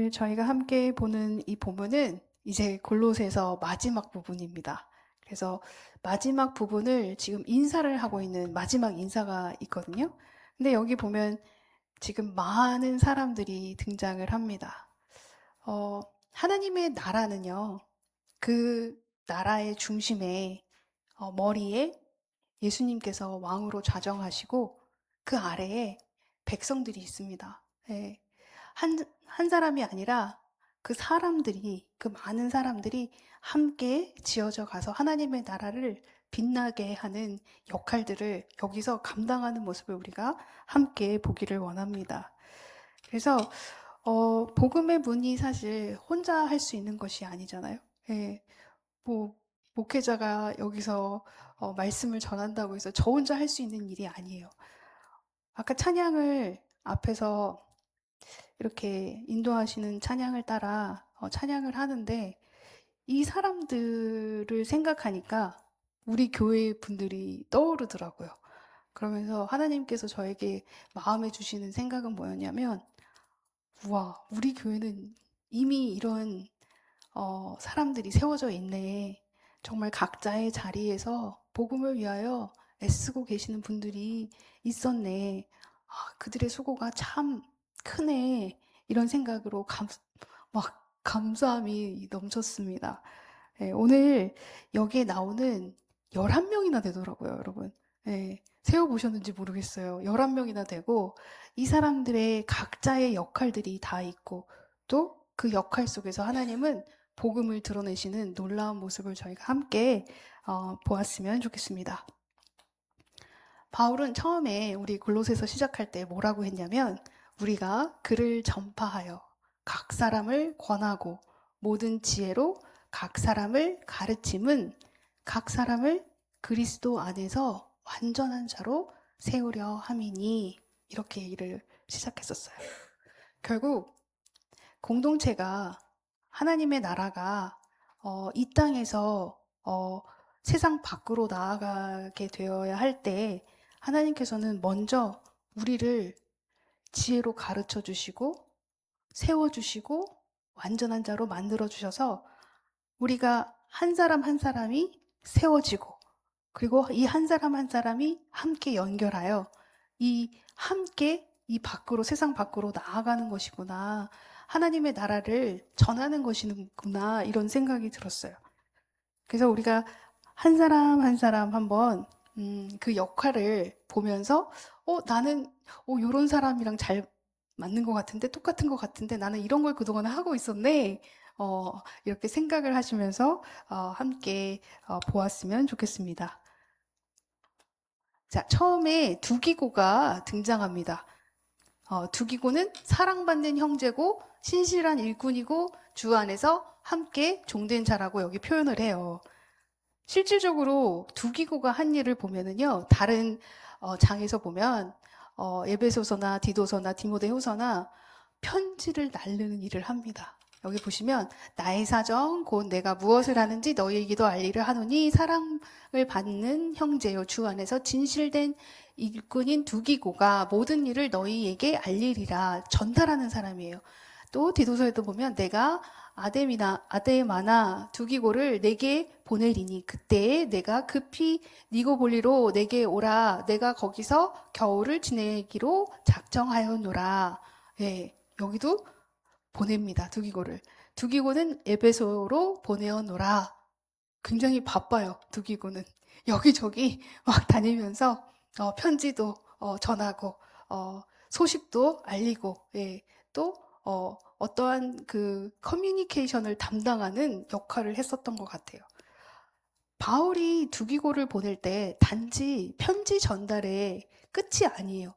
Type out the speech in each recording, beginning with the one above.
오늘 저희가 함께 보는 이 본문은 이제 골로새서 마지막 부분입니다. 그래서 마지막 부분을 지금 인사를 하고 있는 마지막 인사가 있거든요. 근데 여기 보면 지금 많은 사람들이 등장을 합니다. 하나님의 나라는요, 그 나라의 중심에, 머리에 예수님께서 왕으로 좌정하시고 그 아래에 백성들이 있습니다. 예. 한 사람이 아니라 그 사람들이, 그 많은 사람들이 함께 지어져 가서 하나님의 나라를 빛나게 하는 역할들을 여기서 감당하는 모습을 우리가 함께 보기를 원합니다. 그래서 복음의 문이 사실 혼자 할 수 있는 것이 아니잖아요. 예. 뭐 목회자가 여기서 말씀을 전한다고 해서 저 혼자 할 수 있는 일이 아니에요. 아까 찬양을 앞에서 이렇게 인도하시는 찬양을 따라 찬양을 하는데 이 사람들을 생각하니까 우리 교회 분들이 떠오르더라고요. 그러면서 하나님께서 저에게 마음에 주시는 생각은 뭐였냐면, 우와, 우리 교회는 이미 이런 사람들이 세워져 있네. 정말 각자의 자리에서 복음을 위하여 애쓰고 계시는 분들이 있었네. 그들의 수고가 참 크네. 이런 생각으로 막 감사함이 넘쳤습니다. 예, 오늘 여기에 나오는 11명이나 되더라고요, 여러분. 예, 세어보셨는지 모르겠어요. 11명이나 되고, 이 사람들의 각자의 역할들이 다 있고, 또 그 역할 속에서 하나님은 복음을 드러내시는 놀라운 모습을 저희가 함께 보았으면 좋겠습니다. 바울은 처음에 우리 골로새서 시작할 때 뭐라고 했냐면, 우리가 글을 전파하여 각 사람을 권하고 모든 지혜로 각 사람을 가르침은 각 사람을 그리스도 안에서 완전한 자로 세우려 함이니, 이렇게 얘기를 시작했었어요. 결국 공동체가, 하나님의 나라가 이 땅에서 세상 밖으로 나아가게 되어야 할 때 하나님께서는 먼저 우리를 지혜로 가르쳐 주시고 세워 주시고 완전한 자로 만들어 주셔서 우리가 한 사람 한 사람이 세워지고, 그리고 이 한 사람 한 사람이 함께 연결하여 이 함께 이 밖으로, 세상 밖으로 나아가는 것이구나. 하나님의 나라를 전하는 것이구나. 이런 생각이 들었어요. 그래서 우리가 한 사람 한 사람 한번 그 역할을 보면서 나는 요런 사람이랑 잘 맞는 것 같은데, 똑같은 것 같은데, 나는 이런 걸 그동안 하고 있었네. 이렇게 생각을 하시면서 함께 보았으면 좋겠습니다. 자, 처음에 두기고가 등장합니다. 두기고는 사랑받는 형제고 신실한 일꾼이고 주 안에서 함께 종된 자라고 여기 표현을 해요. 실질적으로 두기고가 한 일을 보면은요, 다른 장에서 보면 에베소서나 디도서나 디모데후서나 편지를 날르는 일을 합니다. 여기 보시면 나의 사정 곧 내가 무엇을 하는지 너희에게도 알리를 하노니 사랑을 받는 형제요 주 안에서 진실된 일꾼인 두기고가 모든 일을 너희에게 알리리라 전달하는 사람이에요. 또 디도서에도 보면 내가 아데마나 두기고를 내게 보내리니 그때에 내가 급히 니고볼리로 내게 오라. 내가 거기서 겨울을 지내기로 작정하였노라. 예, 여기도 보냅니다. 두기고를. 두기고는 에베소로 보내어노라. 굉장히 바빠요. 두기고는 여기저기 막 다니면서 편지도 전하고 소식도 알리고, 예, 또 어떠한 그 커뮤니케이션을 담당하는 역할을 했었던 것 같아요. 바울이 두기고를 보낼 때 단지 편지 전달의 끝이 아니에요.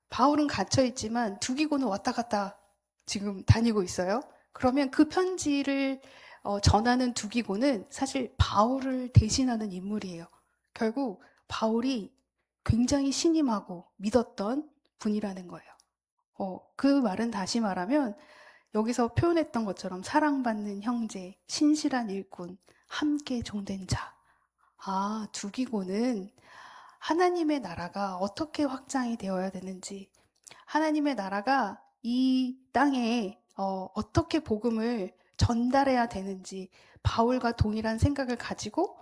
바울은 갇혀 있지만 두기고는 왔다 갔다 지금 다니고 있어요. 그러면 그 편지를 전하는 두기고는 사실 바울을 대신하는 인물이에요. 결국 바울이 굉장히 신임하고 믿었던 분이라는 거예요. 그 말은 다시 말하면 여기서 표현했던 것처럼 사랑받는 형제, 신실한 일꾼, 함께 종된 자. 두기고는 하나님의 나라가 어떻게 확장이 되어야 되는지, 하나님의 나라가 이 땅에 어떻게 복음을 전달해야 되는지 바울과 동일한 생각을 가지고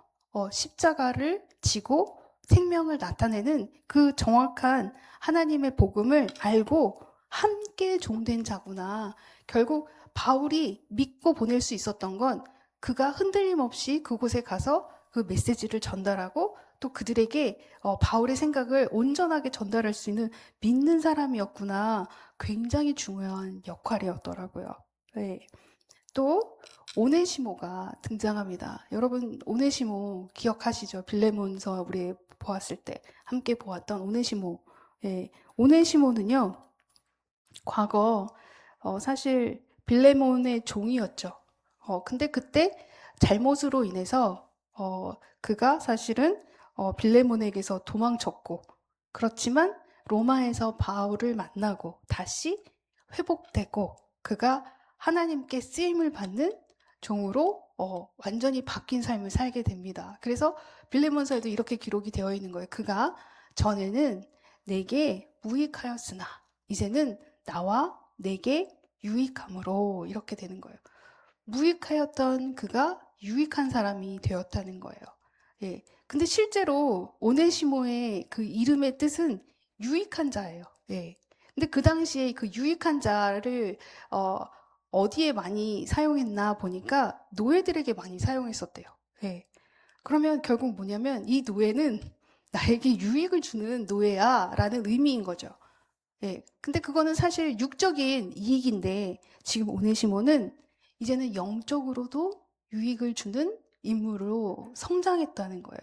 십자가를 지고 생명을 나타내는 그 정확한 하나님의 복음을 알고 함께 종된 자구나. 결국 바울이 믿고 보낼 수 있었던 건 그가 흔들림 없이 그곳에 가서 그 메시지를 전달하고 또 그들에게 바울의 생각을 온전하게 전달할 수 있는 믿는 사람이었구나. 굉장히 중요한 역할이었더라고요. 네. 또 오네시모가 등장합니다. 여러분 오네시모 기억하시죠? 빌레몬서 우리 보았을 때 함께 보았던 오네시모. 예, 오네시모는요 과거 사실 빌레몬의 종이었죠. 근데 그때 잘못으로 인해서 그가 사실은 빌레몬에게서 도망쳤고 그렇지만 로마에서 바울을 만나고 다시 회복되고 그가 하나님께 쓰임을 받는 종으로 완전히 바뀐 삶을 살게 됩니다. 그래서 빌레몬서에도 이렇게 기록이 되어 있는 거예요. 그가 전에는 내게 무익하였으나 이제는 나와 내게 유익함으로 이렇게 되는 거예요. 무익하였던 그가 유익한 사람이 되었다는 거예요. 예. 근데 실제로 오네시모의 그 이름의 뜻은 유익한 자예요. 예. 근데 그 당시에 그 유익한 자를 어디에 많이 사용했나 보니까 노예들에게 많이 사용했었대요. 예. 그러면 결국 뭐냐면 이 노예는 나에게 유익을 주는 노예야 라는 의미인 거죠. 예. 근데 그거는 사실 육적인 이익인데 지금 오네시모는 이제는 영적으로도 유익을 주는 인물로 성장했다는 거예요.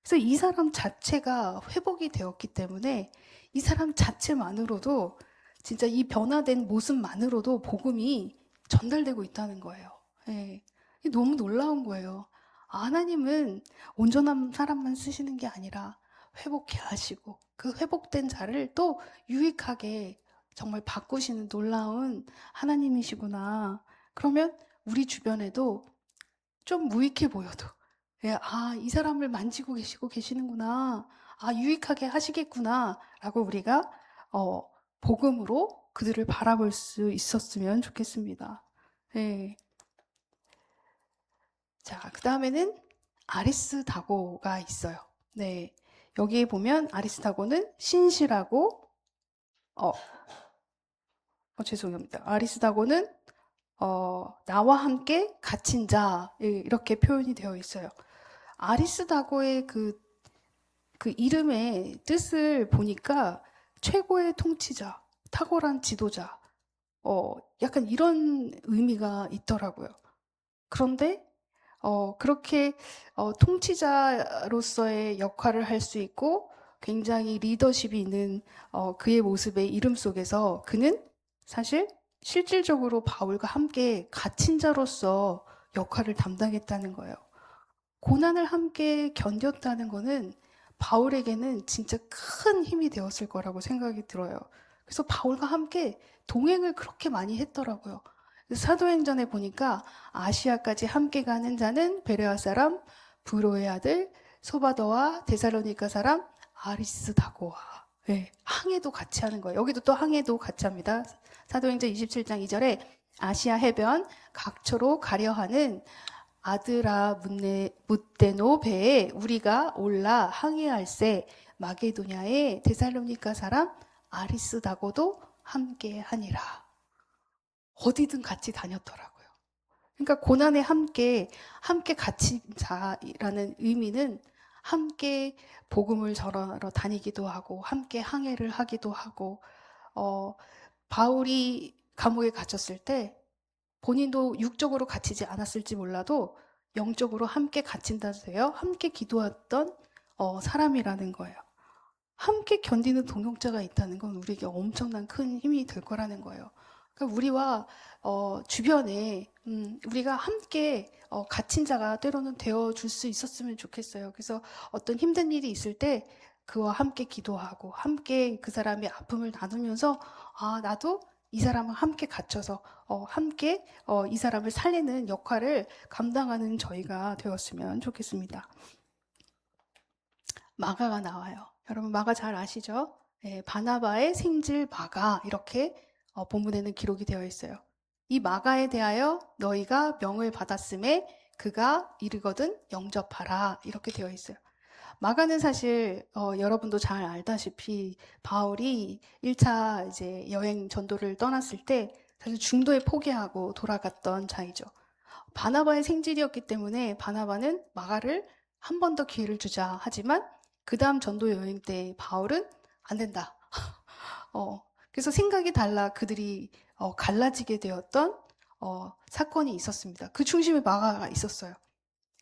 그래서 이 사람 자체가 회복이 되었기 때문에 이 사람 자체만으로도 진짜 이 변화된 모습만으로도 복음이 전달되고 있다는 거예요. 예. 너무 놀라운 거예요. 하나님은 온전한 사람만 쓰시는 게 아니라 회복해 하시고 그 회복된 자를 또 유익하게 정말 바꾸시는 놀라운 하나님이시구나. 그러면 우리 주변에도 좀 무익해 보여도 예, 이 사람을 만지고 계시는구나. 유익하게 하시겠구나. 라고 우리가 복음으로 그들을 바라볼 수 있었으면 좋겠습니다. 예. 자, 그 다음에는 아리스다고가 있어요. 네. 여기에 보면 아리스다고는 신실하고, 죄송합니다. 아리스다고는, 나와 함께 갇힌 자, 이렇게 표현이 되어 있어요. 아리스다고의 그 이름의 뜻을 보니까 최고의 통치자, 탁월한 지도자, 약간 이런 의미가 있더라고요. 그런데 그렇게 통치자로서의 역할을 할 수 있고 굉장히 리더십이 있는 그의 모습의 이름 속에서 그는 사실 실질적으로 바울과 함께 갇힌 자로서 역할을 담당했다는 거예요. 고난을 함께 견뎠다는 거는 바울에게는 진짜 큰 힘이 되었을 거라고 생각이 들어요. 그래서 바울과 함께 동행을 그렇게 많이 했더라고요. 사도행전에 보니까 아시아까지 함께 가는 자는 베레아 사람 브로의 아들 소바더와 데살로니가 사람 아리스다고와 항해도 같이 하는 거예요. 여기도 또 항해도 같이 합니다. 사도행전 27장 2절에 아시아 해변 각처로 가려 하는 아드라 묻데노 배에 우리가 올라 항해할세 마게도냐의 데살로니가 사람 아리스다고도 함께 하니라. 어디든 같이 다녔더라고요. 그러니까 고난에 함께 갇힌 자라는 의미는 함께 복음을 전하러 다니기도 하고 함께 항해를 하기도 하고 바울이 감옥에 갇혔을 때 본인도 육적으로 갇히지 않았을지 몰라도 영적으로 함께 갇힌다세요. 함께 기도했던 사람이라는 거예요. 함께 견디는 동역자가 있다는 건 우리에게 엄청난 큰 힘이 될 거라는 거예요. 그러니까 우리와 주변에 우리가 함께 갇힌 자가 때로는 되어줄 수 있었으면 좋겠어요. 그래서 어떤 힘든 일이 있을 때 그와 함께 기도하고 함께 그 사람의 아픔을 나누면서 나도 이 사람과 함께 갇혀서 함께 이 사람을 살리는 역할을 감당하는 저희가 되었으면 좋겠습니다. 마가가 나와요. 여러분 마가 잘 아시죠? 바나바의 생질 마가 이렇게 본문에는 기록이 되어 있어요. 이 마가에 대하여 너희가 명을 받았음에 그가 이르거든 영접하라. 이렇게 되어 있어요. 마가는 사실 여러분도 잘 알다시피 바울이 1차 이제 여행 전도를 떠났을 때 사실 중도에 포기하고 돌아갔던 자이죠. 바나바의 생질이었기 때문에 바나바는 마가를 한 번 더 기회를 주자 하지만 그 다음 전도 여행 때 바울은 안 된다. 그래서 생각이 달라 그들이 갈라지게 되었던 사건이 있었습니다. 그 중심에 마가가 있었어요.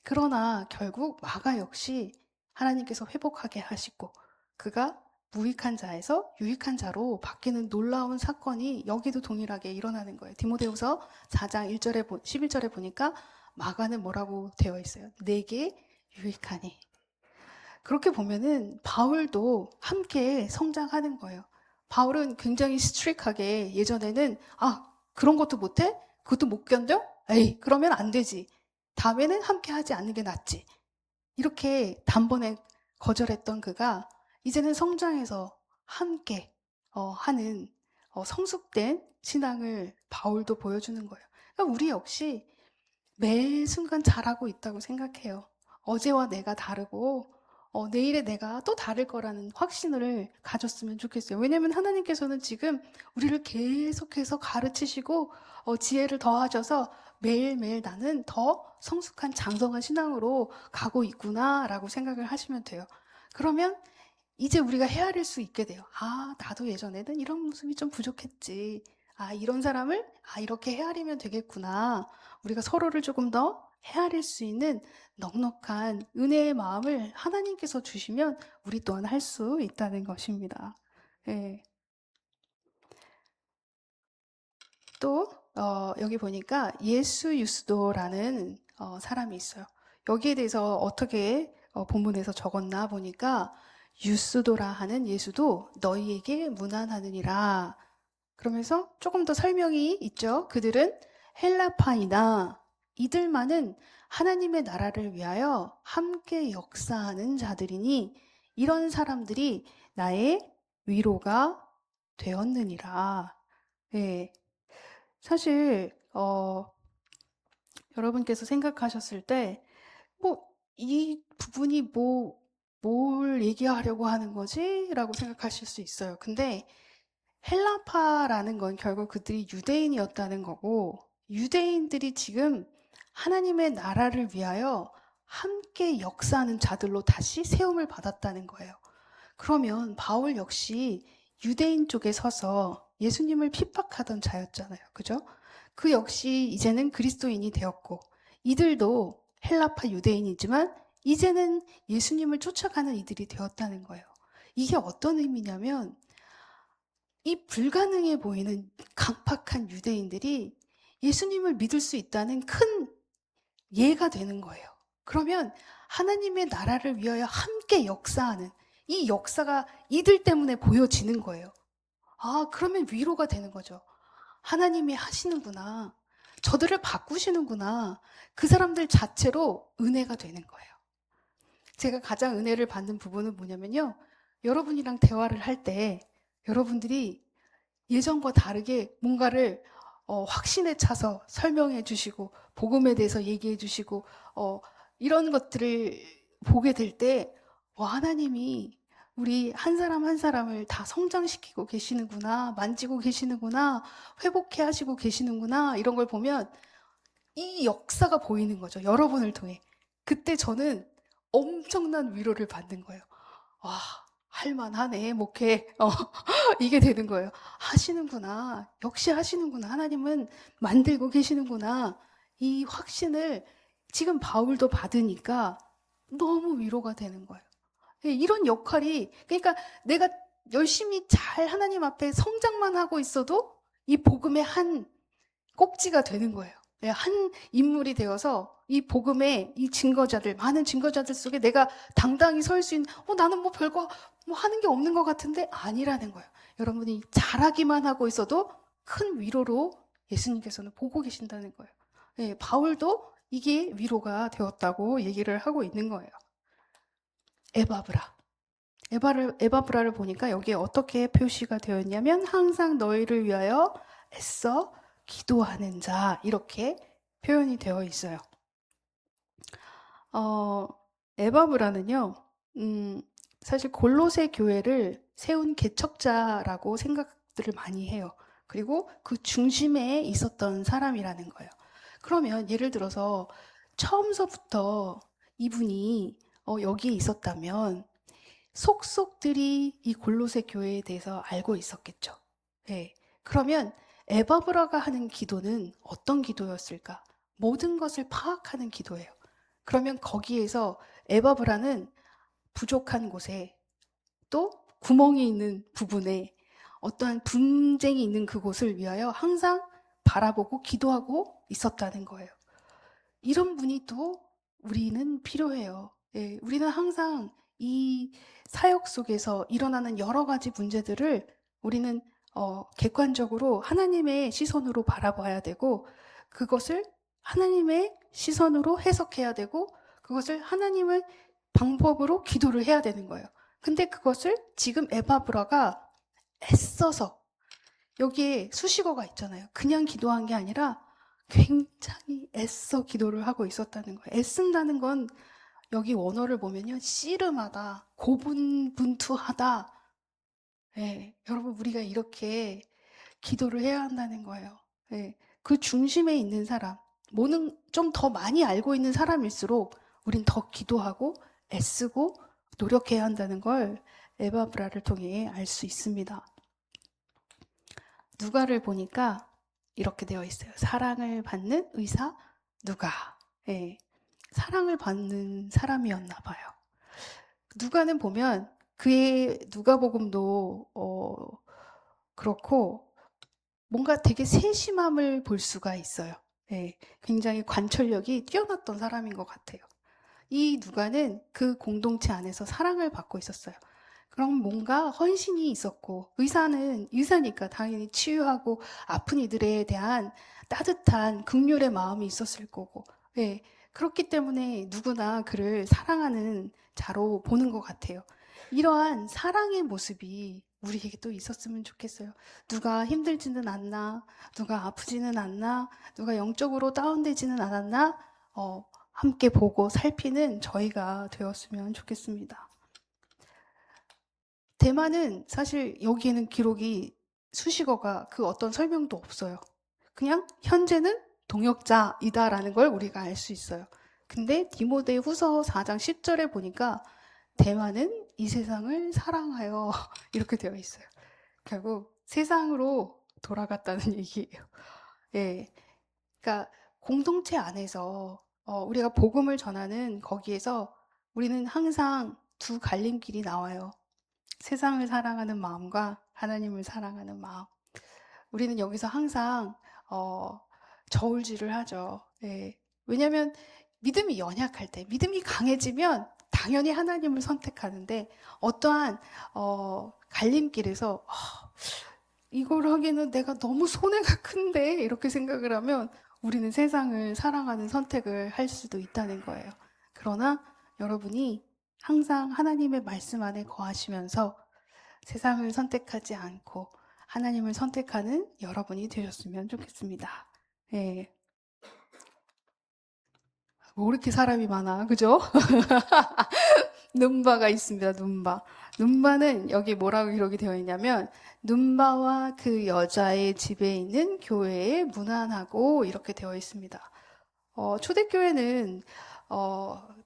그러나 결국 마가 역시 하나님께서 회복하게 하시고 그가 무익한 자에서 유익한 자로 바뀌는 놀라운 사건이 여기도 동일하게 일어나는 거예요. 디모데후서 4장 1절에 11절에 보니까 마가는 뭐라고 되어 있어요? 내게 유익하니. 그렇게 보면은 바울도 함께 성장하는 거예요. 바울은 굉장히 스트릭하게 예전에는 그런 것도 못해? 그것도 못 견뎌? 에이 그러면 안 되지. 다음에는 함께 하지 않는 게 낫지. 이렇게 단번에 거절했던 그가 이제는 성장해서 함께 하는 성숙된 신앙을 바울도 보여주는 거예요. 그러니까 우리 역시 매 순간 잘하고 있다고 생각해요. 어제와 내가 다르고 내일의 내가 또 다를 거라는 확신을 가졌으면 좋겠어요. 왜냐하면 하나님께서는 지금 우리를 계속해서 가르치시고 지혜를 더하셔서 매일매일 나는 더 성숙한 장성한 신앙으로 가고 있구나라고 생각을 하시면 돼요. 그러면 이제 우리가 헤아릴 수 있게 돼요. 나도 예전에는 이런 모습이 좀 부족했지. 이런 사람을 이렇게 헤아리면 되겠구나. 우리가 서로를 조금 더 헤아릴 수 있는 넉넉한 은혜의 마음을 하나님께서 주시면 우리 또한 할 수 있다는 것입니다. 예. 또 여기 보니까 예수 유스도라는 사람이 있어요. 여기에 대해서 어떻게 본문에서 적었나 보니까 유스도라 하는 예수도 너희에게 문안하느니라. 그러면서 조금 더 설명이 있죠. 그들은 헬라파이나 이들만은 하나님의 나라를 위하여 함께 역사하는 자들이니 이런 사람들이 나의 위로가 되었느니라. 예. 사실 여러분께서 생각하셨을 때 이 부분이 뭘 얘기하려고 하는 거지? 라고 생각하실 수 있어요. 근데 헬라파라는 건 결국 그들이 유대인이었다는 거고 유대인들이 지금 하나님의 나라를 위하여 함께 역사하는 자들로 다시 세움을 받았다는 거예요. 그러면 바울 역시 유대인 쪽에 서서 예수님을 핍박하던 자였잖아요. 그죠? 그 역시 이제는 그리스도인이 되었고 이들도 헬라파 유대인이지만 이제는 예수님을 쫓아가는 이들이 되었다는 거예요. 이게 어떤 의미냐면 이 불가능해 보이는 강팍한 유대인들이 예수님을 믿을 수 있다는 큰 예가 되는 거예요. 그러면 하나님의 나라를 위하여 함께 역사하는 이 역사가 이들 때문에 보여지는 거예요. 그러면 위로가 되는 거죠. 하나님이 하시는구나. 저들을 바꾸시는구나. 그 사람들 자체로 은혜가 되는 거예요. 제가 가장 은혜를 받는 부분은 뭐냐면요. 여러분이랑 대화를 할 때 여러분들이 예전과 다르게 뭔가를 확신에 차서 설명해 주시고 복음에 대해서 얘기해 주시고 이런 것들을 보게 될 때 하나님이 우리 한 사람 한 사람을 다 성장시키고 계시는구나, 만지고 계시는구나, 회복해 하시고 계시는구나 이런 걸 보면 이 역사가 보이는 거죠. 여러분을 통해. 그때 저는 엄청난 위로를 받는 거예요. 와, 할만하네, 목회. 이게 되는 거예요. 하시는구나. 역시 하시는구나. 하나님은 만들고 계시는구나. 이 확신을 지금 바울도 받으니까 너무 위로가 되는 거예요. 이런 역할이, 그러니까 내가 열심히 잘 하나님 앞에 성장만 하고 있어도 이 복음의 한 꼭지가 되는 거예요. 한 인물이 되어서 이 복음의 이 증거자들, 많은 증거자들 속에 내가 당당히 설 수 있는, 나는 뭐 별거 하는 게 없는 것 같은데 아니라는 거예요. 여러분이 잘하기만 하고 있어도 큰 위로로 예수님께서는 보고 계신다는 거예요. 바울도 이게 위로가 되었다고 얘기를 하고 있는 거예요. 에바브라. 에바브라를 보니까 여기에 어떻게 표시가 되어 있냐면 항상 너희를 위하여 애써 기도하는 자 이렇게 표현이 되어 있어요. 어, 에바브라는요, 사실 골로새 교회를 세운 개척자라고 생각들을 많이 해요. 그리고 그 중심에 있었던 사람이라는 거예요. 그러면 예를 들어서 처음서부터 이분이 여기에 있었다면 속속들이 이 골로새 교회에 대해서 알고 있었겠죠. 네. 그러면 에바브라가 하는 기도는 어떤 기도였을까? 모든 것을 파악하는 기도예요. 그러면 거기에서 에바브라는 부족한 곳에 또 구멍이 있는 부분에 어떠한 분쟁이 있는 그곳을 위하여 항상 바라보고 기도하고 있었다는 거예요. 이런 분이 또 우리는 필요해요. 예, 우리는 항상 이 사역 속에서 일어나는 여러 가지 문제들을 우리는 객관적으로 하나님의 시선으로 바라봐야 되고 그것을 하나님의 시선으로 해석해야 되고 그것을 하나님의 방법으로 기도를 해야 되는 거예요. 근데 그것을 지금 에바브라가 애써서 여기에 수식어가 있잖아요. 그냥 기도한 게 아니라 굉장히 애써 기도를 하고 있었다는 거예요. 애쓴다는 건 여기 원어를 보면요. 씨름하다, 고분분투하다. 예, 여러분 우리가 이렇게 기도를 해야 한다는 거예요. 예, 그 중심에 있는 사람, 뭐는 좀 더 많이 알고 있는 사람일수록 우린 더 기도하고 애쓰고 노력해야 한다는 걸 에바브라를 통해 알 수 있습니다. 누가를 보니까 이렇게 되어 있어요. 사랑을 받는 의사 누가. 예, 사랑을 받는 사람이었나 봐요. 누가는 보면 그의 누가복음도 그렇고 뭔가 되게 세심함을 볼 수가 있어요. 예, 굉장히 관철력이 뛰어났던 사람인 것 같아요. 이 누가는 그 공동체 안에서 사랑을 받고 있었어요. 그럼 뭔가 헌신이 있었고 의사는 의사니까 당연히 치유하고 아픈 이들에 대한 따뜻한 긍휼의 마음이 있었을 거고 예, 그렇기 때문에 누구나 그를 사랑하는 자로 보는 것 같아요. 이러한 사랑의 모습이 우리에게 또 있었으면 좋겠어요. 누가 힘들지는 않나, 누가 아프지는 않나, 누가 영적으로 다운되지는 않았나, 함께 보고 살피는 저희가 되었으면 좋겠습니다. 대만은 사실 여기에는 기록이 수식어가 그 어떤 설명도 없어요. 그냥 현재는 동역자이다라는 걸 우리가 알 수 있어요. 근데 디모데 후서 4장 10절에 보니까 대만은 이 세상을 사랑하여 이렇게 되어 있어요. 결국 세상으로 돌아갔다는 얘기예요. 예. 그러니까 공동체 안에서 우리가 복음을 전하는 거기에서 우리는 항상 두 갈림길이 나와요. 세상을 사랑하는 마음과 하나님을 사랑하는 마음. 우리는 여기서 항상 저울질을 하죠. 예. 왜냐하면 믿음이 연약할 때, 믿음이 강해지면 당연히 하나님을 선택하는데 어떠한 갈림길에서 이걸 하기는 내가 너무 손해가 큰데 이렇게 생각을 하면 우리는 세상을 사랑하는 선택을 할 수도 있다는 거예요. 그러나 여러분이 항상 하나님의 말씀 안에 거하시면서 세상을 선택하지 않고 하나님을 선택하는 여러분이 되셨으면 좋겠습니다. 예. 뭐 이렇게 사람이 많아, 그죠? 눈바가 있습니다. 눈바. 눈바는 여기 뭐라고 기록이 되어 있냐면 눈바와 그 여자의 집에 있는 교회에 문안하고 이렇게 되어 있습니다. 초대교회는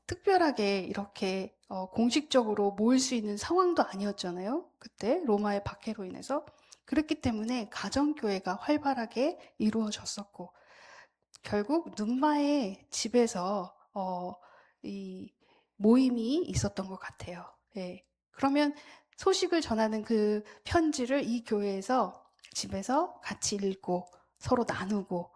특별하게 이렇게 공식적으로 모일 수 있는 상황도 아니었잖아요. 그때 로마의 박해로 인해서. 그렇기 때문에 가정교회가 활발하게 이루어졌었고 결국 눈마의 집에서 이 모임이 있었던 것 같아요. 예. 그러면 소식을 전하는 그 편지를 이 교회에서 집에서 같이 읽고 서로 나누고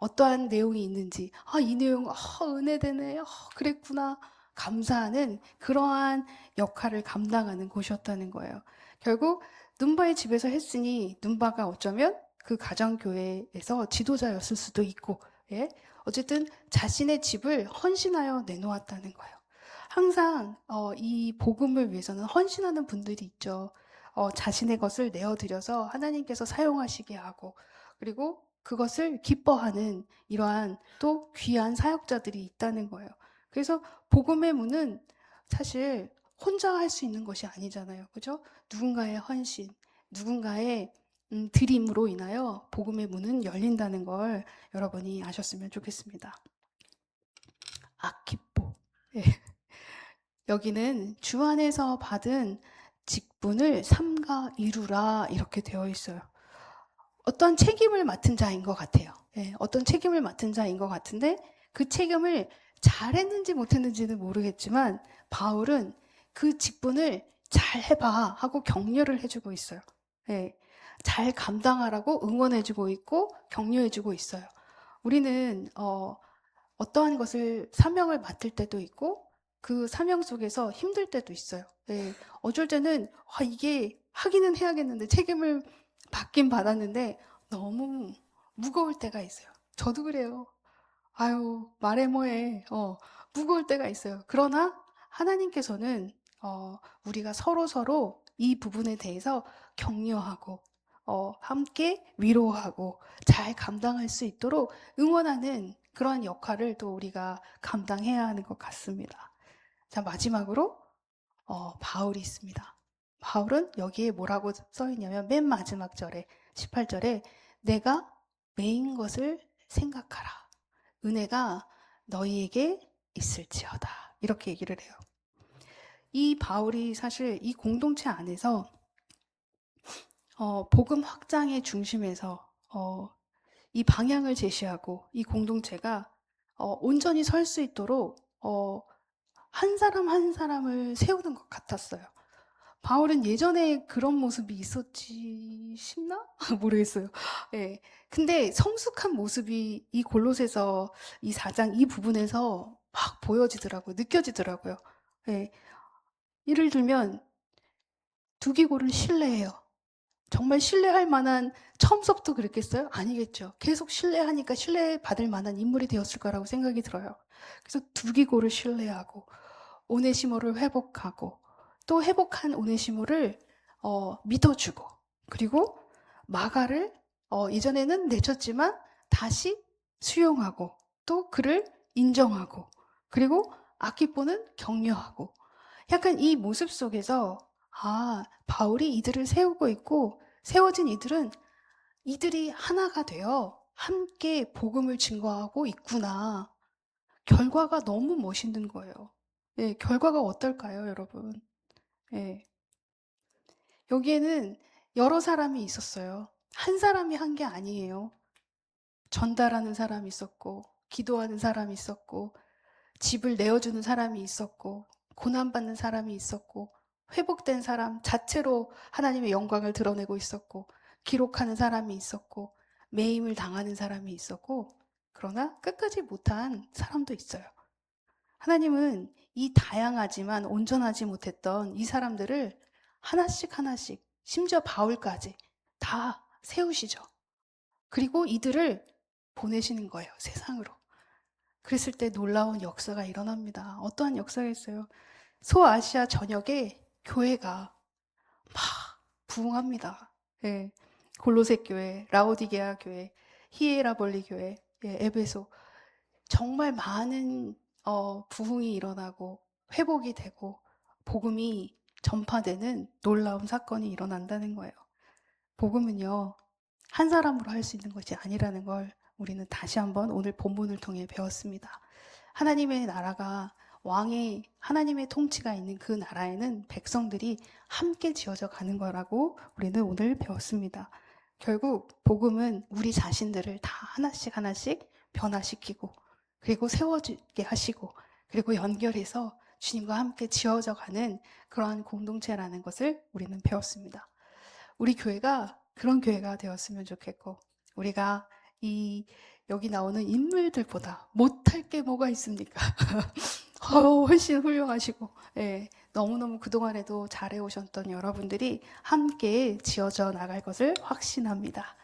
어떠한 내용이 있는지 이 내용 은혜되네. 그랬구나. 감사하는 그러한 역할을 감당하는 곳이었다는 거예요. 결국 눈바의 집에서 했으니 눈바가 어쩌면 그 가정교회에서 지도자였을 수도 있고, 예? 어쨌든 자신의 집을 헌신하여 내놓았다는 거예요. 항상 이 복음을 위해서는 헌신하는 분들이 있죠. 자신의 것을 내어드려서 하나님께서 사용하시게 하고, 그리고 그것을 기뻐하는 이러한 또 귀한 사역자들이 있다는 거예요. 그래서 복음의 문은 사실 혼자 할 수 있는 것이 아니잖아요. 그죠? 누군가의 헌신, 누군가의 드림으로 인하여 복음의 문은 열린다는 걸 여러분이 아셨으면 좋겠습니다. 아키포. 예. 여기는 주 안에서 받은 직분을 삼가 이루라 이렇게 되어 있어요. 어떤 책임을 맡은 자인 것 같아요. 예, 어떤 책임을 맡은 자인 것 같은데 그 책임을 잘했는지 못했는지는 모르겠지만 바울은 그 직분을 잘 해봐 하고 격려를 해주고 있어요. 예, 잘 감당하라고 응원해주고 있고 격려해주고 있어요. 우리는 어떠한 것을 사명을 맡을 때도 있고 그 사명 속에서 힘들 때도 있어요. 예, 어쩔 때는 이게 하기는 해야겠는데 책임을 받긴 받았는데 너무 무거울 때가 있어요. 저도 그래요. 아유, 말해 뭐해. 무거울 때가 있어요. 그러나 하나님께서는 우리가 서로 이 부분에 대해서 격려하고 함께 위로하고 잘 감당할 수 있도록 응원하는 그러한 역할을 또 우리가 감당해야 하는 것 같습니다. 자, 마지막으로 바울이 있습니다. 바울은 여기에 뭐라고 써 있냐면 맨 마지막 절에 18절에 내가 메인 것을 생각하라. 은혜가 너희에게 있을지어다. 이렇게 얘기를 해요. 이 바울이 사실 이 공동체 안에서 복음 확장의 중심에서 이 방향을 제시하고 이 공동체가 온전히 설 수 있도록 한 사람 한 사람을 세우는 것 같았어요. 바울은 예전에 그런 모습이 있었지 싶나? 모르겠어요. 예. 근데 성숙한 모습이 이 골로새서 이 4장 이 부분에서 막 보여지더라고요. 느껴지더라고요. 예. 예를 들면 두기고를 신뢰해요. 정말 신뢰할 만한 처음서부터 그랬겠어요? 아니겠죠. 계속 신뢰하니까 신뢰받을 만한 인물이 되었을 거라고 생각이 들어요. 그래서 두기고를 신뢰하고 오네시모를 회복하고 또 회복한 오네시모를 믿어주고 그리고 마가를 이전에는 내쳤지만 다시 수용하고 또 그를 인정하고 그리고 아키포는 격려하고 약간 이 모습 속에서 바울이 이들을 세우고 있고 세워진 이들은 이들이 하나가 되어 함께 복음을 증거하고 있구나. 결과가 너무 멋있는 거예요. 예, 결과가 어떨까요, 여러분? 예. 여기에는 여러 사람이 있었어요. 한 사람이 한 게 아니에요. 전달하는 사람이 있었고, 기도하는 사람이 있었고, 집을 내어주는 사람이 있었고, 고난받는 사람이 있었고, 회복된 사람 자체로 하나님의 영광을 드러내고 있었고, 기록하는 사람이 있었고, 매임을 당하는 사람이 있었고, 그러나 끝까지 못한 사람도 있어요. 하나님은 이 다양하지만 온전하지 못했던 이 사람들을 하나씩 하나씩, 심지어 바울까지 다 세우시죠. 그리고 이들을 보내시는 거예요, 세상으로. 그랬을 때 놀라운 역사가 일어납니다. 어떠한 역사가 있어요? 소아시아 전역에 교회가 막 부흥합니다. 예. 골로새 교회, 라오디게아 교회, 히에라볼리 교회, 에베소. 정말 많은 부흥이 일어나고 회복이 되고 복음이 전파되는 놀라운 사건이 일어난다는 거예요. 복음은요, 한 사람으로 할 수 있는 것이 아니라는 걸 우리는 다시 한번 오늘 본문을 통해 배웠습니다. 하나님의 나라가 왕의 하나님의 통치가 있는 그 나라에는 백성들이 함께 지어져 가는 거라고 우리는 오늘 배웠습니다. 결국 복음은 우리 자신들을 다 하나씩 하나씩 변화시키고 그리고 세워지게 하시고 그리고 연결해서 주님과 함께 지어져 가는 그러한 공동체라는 것을 우리는 배웠습니다. 우리 교회가 그런 교회가 되었으면 좋겠고 우리가 여기 나오는 인물들보다 못할 게 뭐가 있습니까? 훨씬 훌륭하시고 너무너무 그동안에도 잘해오셨던 여러분들이 함께 지어져 나갈 것을 확신합니다.